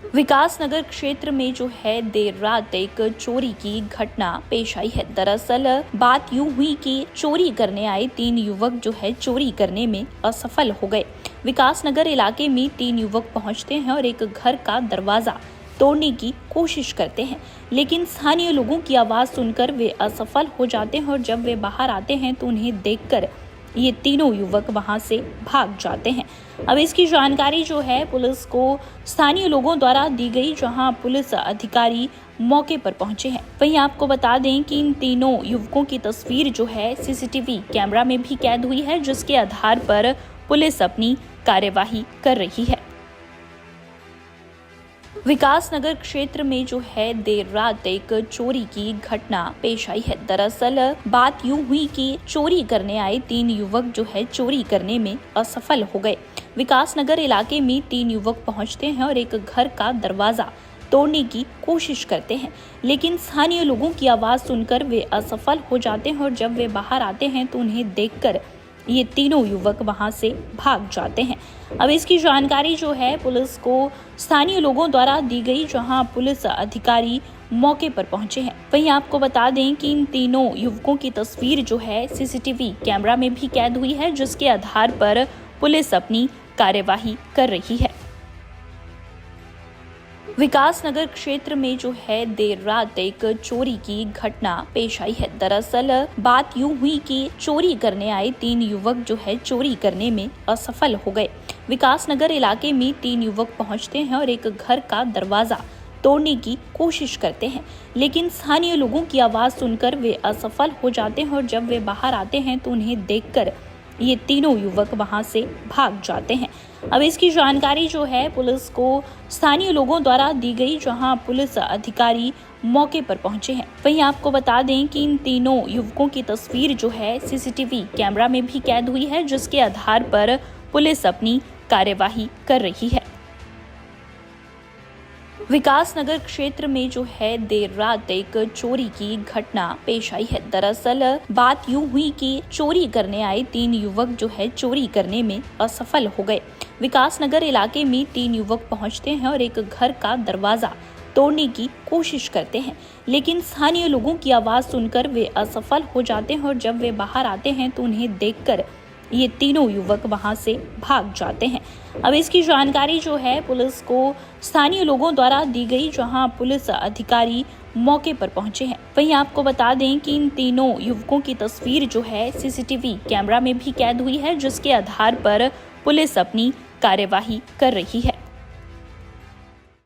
विकासनगर क्षेत्र में जो है देर रात एक चोरी की घटना पेश आई है। दरअसल बात यूं हुई कि चोरी करने आए 3 युवक जो है चोरी करने में असफल हो गए। विकासनगर इलाके में 3 युवक पहुंचते हैं और एक घर का दरवाजा तोड़ने की कोशिश करते हैं, लेकिन स्थानीय लोगों की आवाज सुनकर वे असफल हो जाते हैं और जब वे बाहर आते हैं तो उन्हें देखकर ये तीनों युवक वहां से भाग जाते हैं। अब इसकी जानकारी जो है पुलिस को स्थानीय लोगों द्वारा दी गई, जहां पुलिस अधिकारी मौके पर पहुंचे हैं। वहीं आपको बता दें कि इन तीनों युवकों की तस्वीर जो है सीसीटीवी कैमरा में भी कैद हुई है, जिसके आधार पर पुलिस अपनी कार्यवाही कर रही है। विकासनगर क्षेत्र में जो है देर रात एक चोरी की घटना पेश आई है। दरअसल बात यूं हुई कि चोरी करने आए 3 युवक जो है चोरी करने में असफल हो गए। विकासनगर इलाके में 3 युवक पहुंचते हैं और एक घर का दरवाजा तोड़ने की कोशिश करते हैं, लेकिन स्थानीय लोगों की आवाज सुनकर वे असफल हो जाते हैं और जब वे बाहर आते हैं तो उन्हें देखकर ये तीनों युवक वहां से भाग जाते हैं। अब इसकी जानकारी जो है पुलिस को स्थानीय लोगों द्वारा दी गई, जहां पुलिस अधिकारी मौके पर पहुंचे हैं। वहीं आपको बता दें कि इन तीनों युवकों की तस्वीर जो है सीसीटीवी कैमरा में भी कैद हुई है, जिसके आधार पर पुलिस अपनी कार्यवाही कर रही है। विकासनगर क्षेत्र में जो है देर रात एक चोरी की घटना पेश आई है। दरअसल बात यूं हुई कि चोरी करने आए 3 युवक जो है चोरी करने में असफल हो गए। विकासनगर इलाके में 3 युवक पहुंचते हैं और एक घर का दरवाजा तोड़ने की कोशिश करते हैं, लेकिन स्थानीय लोगों की आवाज सुनकर वे असफल हो जाते हैं और जब वे बाहर आते हैं तो उन्हें देखकर ये तीनों युवक वहां से भाग जाते हैं। अब इसकी जानकारी जो है पुलिस को स्थानीय लोगों द्वारा दी गई, जहां पुलिस अधिकारी मौके पर पहुंचे हैं। वहीं आपको बता दें कि इन तीनों युवकों की तस्वीर जो है सीसीटीवी कैमरा में भी कैद हुई है, जिसके आधार पर पुलिस अपनी कार्यवाही कर रही है। विकासनगर क्षेत्र में जो है देर रात एक चोरी की घटना पेश आई है। दरअसल बात यूं हुई कि चोरी करने आए 3 युवक जो है चोरी करने में असफल हो गए। विकासनगर इलाके में 3 युवक पहुंचते हैं और एक घर का दरवाजा तोड़ने की कोशिश करते हैं, लेकिन स्थानीय लोगों की आवाज सुनकर वे असफल हो जाते हैं और जब वे बाहर आते हैं तो उन्हें देखकर ये तीनों युवक वहां से भाग जाते हैं। अब इसकी जानकारी जो है पुलिस को स्थानीय लोगों द्वारा दी गई, जहां पुलिस अधिकारी मौके पर पहुंचे हैं। वहीं आपको बता दें कि इन तीनों युवकों की तस्वीर जो है सीसीटीवी कैमरा में भी कैद हुई है, जिसके आधार पर पुलिस अपनी कार्यवाही कर रही है।